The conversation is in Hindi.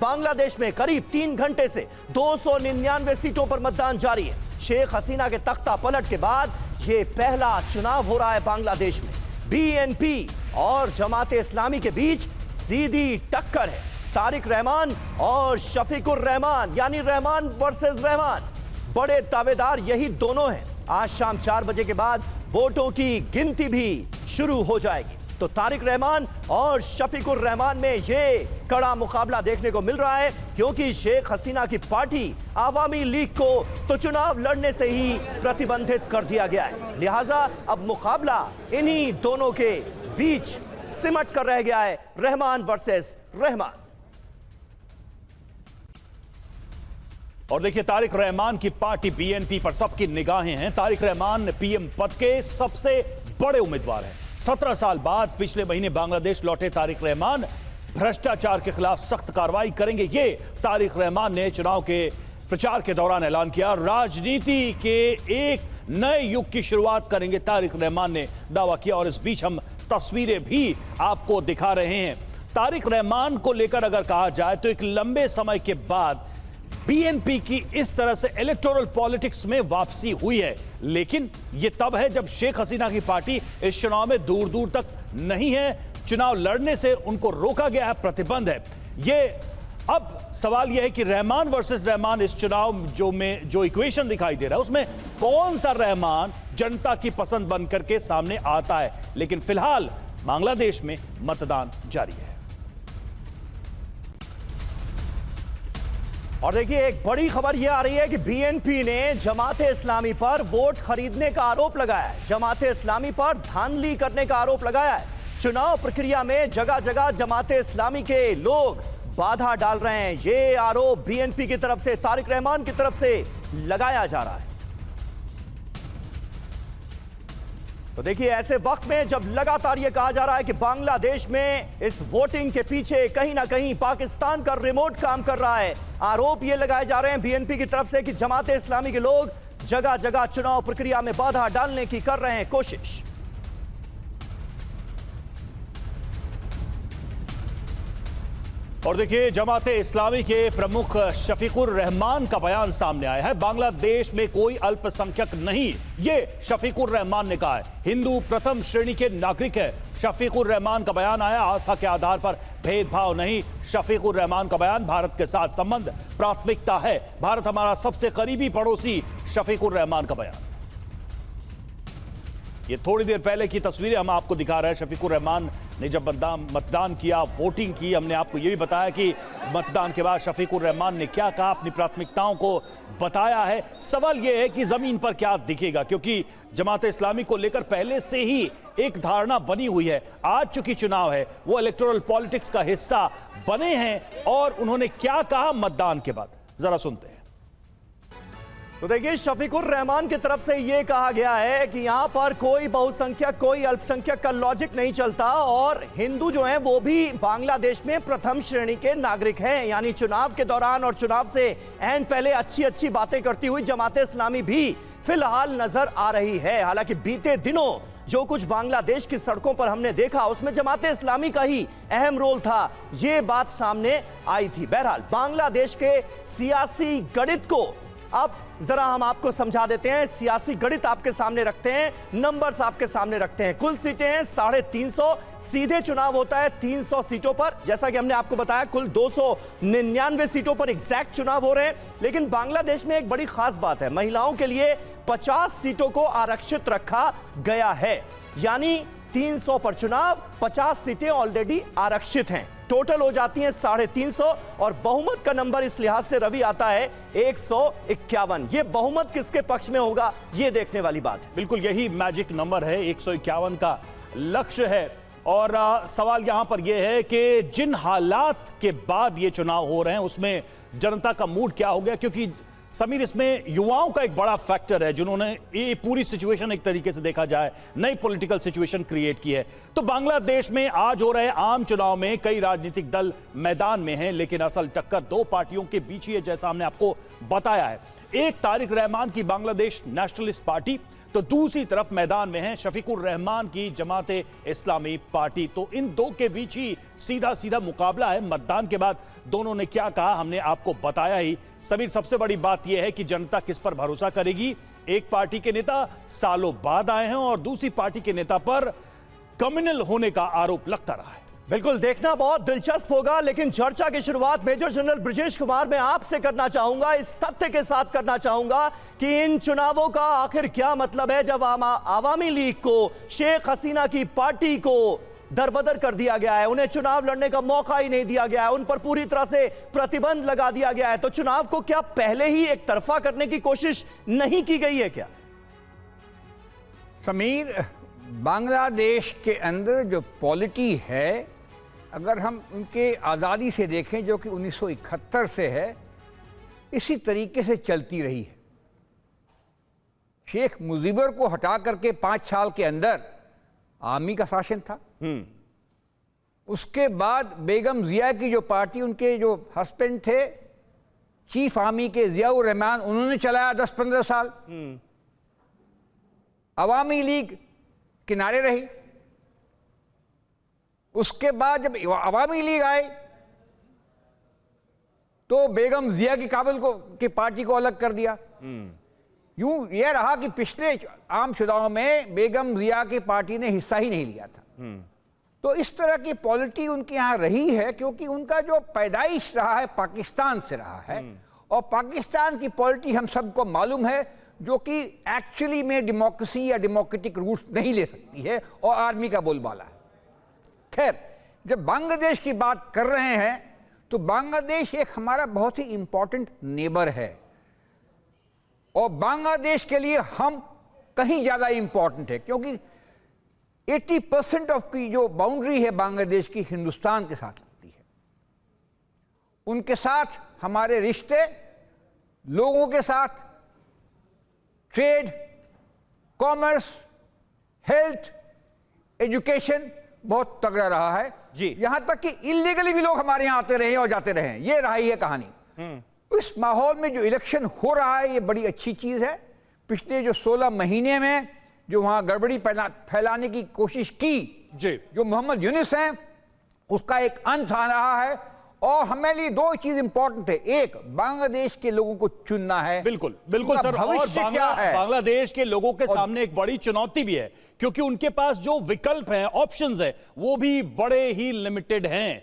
बांग्लादेश में करीब 3 घंटे से 299 सीटों पर मतदान जारी है। शेख हसीना के तख्ता पलट के बाद यह पहला चुनाव हो रहा है बांग्लादेश में। बीएनपी और जमात इस्लामी के बीच सीधी टक्कर है। तारिक रहमान और शफीकुर रहमान, यानी रहमान वर्सेस रहमान। बड़े दावेदार यही दोनों हैं। आज शाम 4 बजे के बाद वोटों की गिनती भी शुरू हो जाएगी। तो तारिक रहमान और शफीकुर रहमान में यह कड़ा मुकाबला देखने को मिल रहा है, क्योंकि शेख हसीना की पार्टी आवामी लीग को तो चुनाव लड़ने से ही प्रतिबंधित कर दिया गया है। लिहाजा अब मुकाबला इन्हीं दोनों के बीच सिमट कर रह गया है, रहमान वर्सेस रहमान। और देखिए, तारिक रहमान की पार्टी बीएनपी पर सबकी निगाहें हैं। तारिक रहमान पीएम पद के सबसे बड़े उम्मीदवार हैं। 17 साल बाद पिछले महीने बांग्लादेश लौटे तारिक रहमान भ्रष्टाचार के खिलाफ सख्त कार्रवाई करेंगे, ये तारिक रहमान ने चुनाव के प्रचार के दौरान ऐलान किया। राजनीति के एक नए युग की शुरुआत करेंगे, तारिक रहमान ने दावा किया। और इस बीच हम तस्वीरें भी आपको दिखा रहे हैं। तारिक रहमान को लेकर अगर कहा जाए तो एक लंबे समय के बाद बीएनपी की इस तरह से इलेक्टोरल पॉलिटिक्स में वापसी हुई है, लेकिन यह तब है जब शेख हसीना की पार्टी इस चुनाव में दूर दूर तक नहीं है। चुनाव लड़ने से उनको रोका गया है, प्रतिबंध है। यह अब सवाल यह है कि रहमान वर्सेस रहमान इस चुनाव जो इक्वेशन दिखाई दे रहा है, उसमें कौन सा रहमान जनता की पसंद बनकर के सामने आता है। लेकिन फिलहाल बांग्लादेश में मतदान जारी है। और देखिए, एक बड़ी खबर यह आ रही है कि बीएनपी ने जमात इस्लामी पर वोट खरीदने का आरोप लगाया है। जमात इस्लामी पर धांधली करने का आरोप लगाया है। चुनाव प्रक्रिया में जगह जगह जमात इस्लामी के लोग बाधा डाल रहे हैं। यह आरोप बीएनपी की तरफ से, तारिक रहमान की तरफ से लगाया जा रहा है। तो देखिए, ऐसे वक्त में जब लगातार यह कहा जा रहा है कि बांग्लादेश में इस वोटिंग के पीछे कहीं ना कहीं पाकिस्तान का रिमोट काम कर रहा है, आरोप ये लगाए जा रहे हैं बीएनपी की तरफ से कि जमात इस्लामी के लोग जगह जगह चुनाव प्रक्रिया में बाधा डालने की कर रहे हैं कोशिश। और देखिए, जमाते इस्लामी के प्रमुख शफीकुर रहमान का बयान सामने आया है। बांग्लादेश में कोई अल्पसंख्यक नहीं, ये शफीकुर रहमान ने कहा है। हिंदू प्रथम श्रेणी के नागरिक है। शफीकुर रहमान का बयान आया, आस्था के आधार पर भेदभाव नहीं। शफीकुर रहमान का बयान, भारत के साथ संबंध प्राथमिकता है, भारत हमारा सबसे करीबी पड़ोसी। शफीकुर रहमान का बयान। ये थोड़ी देर पहले की तस्वीरें हम आपको दिखा रहे हैं। शफीकुर रहमान ने जब मतदान किया, वोटिंग की, हमने आपको ये भी बताया कि मतदान के बाद शफीकुर रहमान ने क्या कहा, अपनी प्राथमिकताओं को बताया है। सवाल यह है कि जमीन पर क्या दिखेगा, क्योंकि जमात इस्लामी को लेकर पहले से ही एक धारणा बनी हुई है। आज चूंकि चुनाव है, वो इलेक्टोरल पॉलिटिक्स का हिस्सा बने हैं। और उन्होंने क्या कहा मतदान के बाद, जरा सुनते हैं। तो देखिए, शफीकुर रहमान की तरफ से यह कहा गया है कि यहां पर कोई बहुसंख्यक कोई अल्पसंख्यक का लॉजिक नहीं चलता, और हिंदू जो हैं वो भी बांग्लादेश में प्रथम श्रेणी के नागरिक हैं। यानी चुनाव के दौरान और चुनाव से एंड पहले अच्छी अच्छी बातें करती हुई जमात इस्लामी भी फिलहाल नजर आ रही है। हालांकि बीते दिनों जो कुछ बांग्लादेश की सड़कों पर हमने देखा, उसमें जमात इस्लामी का ही अहम रोल था, ये बात सामने आई थी। बहरहाल, बांग्लादेश के सियासी गणित को अब जरा हम आपको समझा देते हैं। सियासी गणित आपके सामने रखते हैं, नंबर्स आपके सामने रखते हैं। कुल सीटें हैं 350, सीधे चुनाव होता है 300 सीटों पर। जैसा कि हमने आपको बताया, कुल 299 सीटों पर एग्जैक्ट चुनाव हो रहे हैं। लेकिन बांग्लादेश में एक बड़ी खास बात है, महिलाओं के लिए 50 सीटों को आरक्षित रखा गया है। यानी 300 पर चुनाव, 50 सीटें ऑलरेडी आरक्षित हैं। टोटल हो जाती हैं 350, और बहुमत का नंबर इस लिहाज से रवि आता है 151। ये बहुमत किसके पक्ष में होगा, ये देखने वाली बात है। बिल्कुल यही मैजिक नंबर है, 151 का लक्ष्य है। और सवाल यहां पर यह है कि जिन हालात के बाद ये चुनाव हो रहे हैं, उसमें जनता का मूड क्या हो गया, क्योंकि समीर, इसमें युवाओं का एक बड़ा फैक्टर है, जिन्होंने ये पूरी सिचुएशन एक तरीके से देखा जाए नई पॉलिटिकल सिचुएशन क्रिएट की है। तो बांग्लादेश में आज हो रहे आम चुनाव में कई राजनीतिक दल मैदान में हैं, लेकिन असल टक्कर दो पार्टियों के बीच ही है, जैसा हमने आपको बताया है। एक तारिक रहमान की बांग्लादेश नेशनलिस्ट पार्टी, तो दूसरी तरफ मैदान में है शफीकुर रहमान की जमाते इस्लामी पार्टी। तो इन दो के बीच ही सीधा सीधा मुकाबला है। मतदान के बाद दोनों ने क्या कहा हमने आपको बताया ही। समीर, सबसे बड़ी बात यह है कि जनता किस पर भरोसा करेगी। एक पार्टी के नेता सालों बाद आए हैं और दूसरी पार्टी के नेता पर कम्युनल होने का आरोप लगता रहा है। बिल्कुल, देखना बहुत दिलचस्प होगा। लेकिन चर्चा की शुरुआत मेजर जनरल ब्रजेश कुमार मैं आपसे करना चाहूंगा, इस तथ्य के साथ करना चाहूंगा कि इन चुनावों का आखिर क्या मतलब है जब आवामी लीग को, शेख हसीना की पार्टी को दरबदर कर दिया गया है, उन्हें चुनाव लड़ने का मौका ही नहीं दिया गया है, उन पर पूरी तरह से प्रतिबंध लगा दिया गया है। तो चुनाव को क्या पहले ही एक तरफा करने की कोशिश नहीं की गई है क्या? समीर, बांग्लादेश के अंदर जो पॉलिटी है, अगर हम उनके आज़ादी से देखें जो कि 1971 से है, इसी तरीके से चलती रही है। शेख मुजीबर को हटा करके 5 साल के अंदर आर्मी का शासन था। उसके बाद बेगम जिया की जो पार्टी, उनके जो हस्बैंड थे चीफ आर्मी के जियाउर रहमान, उन्होंने चलाया 10-15 साल। अवामी लीग किनारे रही। उसके बाद जब अवामी लीग आई तो बेगम जिया की काबिल की पार्टी को अलग कर दिया। यूं यह रहा कि पिछले आम चुनाव में बेगम जिया की पार्टी ने हिस्सा ही नहीं लिया था। तो इस तरह की पॉलिटी उनके यहाँ रही है, क्योंकि उनका जो पैदाइश रहा है पाकिस्तान से रहा है, और पाकिस्तान की पॉलिटी हम सबको मालूम है, जो कि एक्चुअली में डेमोक्रेसी या डेमोक्रेटिक रूट्स नहीं ले सकती है और आर्मी का बोलबाला है। खैर, जब बांग्लादेश की बात कर रहे हैं तो बांग्लादेश एक हमारा बहुत ही इंपॉर्टेंट नेबर है और बांग्लादेश के लिए हम कहीं ज़्यादा इंपॉर्टेंट है, क्योंकि 80% ऑफ की जो बाउंड्री है बांग्लादेश की हिंदुस्तान के साथ लगती है। उनके साथ हमारे रिश्ते, लोगों के साथ ट्रेड, कॉमर्स, हेल्थ, एजुकेशन बहुत तगड़ा रहा है जी। यहां तक कि इलीगली भी लोग हमारे यहां आते रहे और जाते रहे। ये रही है कहानी। इस माहौल में जो इलेक्शन हो रहा है ये बड़ी अच्छी चीज है। पिछले जो 16 महीने में जो वहां गड़बड़ी फैलाने की कोशिश की जी, जो मोहम्मद यूनिस हैं, उसका एक अंत आ रहा है। और हमें लिए 2 चीज इंपॉर्टेंट है। एक, बांग्लादेश के लोगों को चुनना है। बिल्कुल बिल्कुल सर। और भविष्य क्या है? बांग्लादेश के लोगों के सामने एक बड़ी चुनौती भी है, क्योंकि उनके पास जो विकल्प हैं, ऑप्शंस हैं, वो भी बड़े ही लिमिटेड हैं।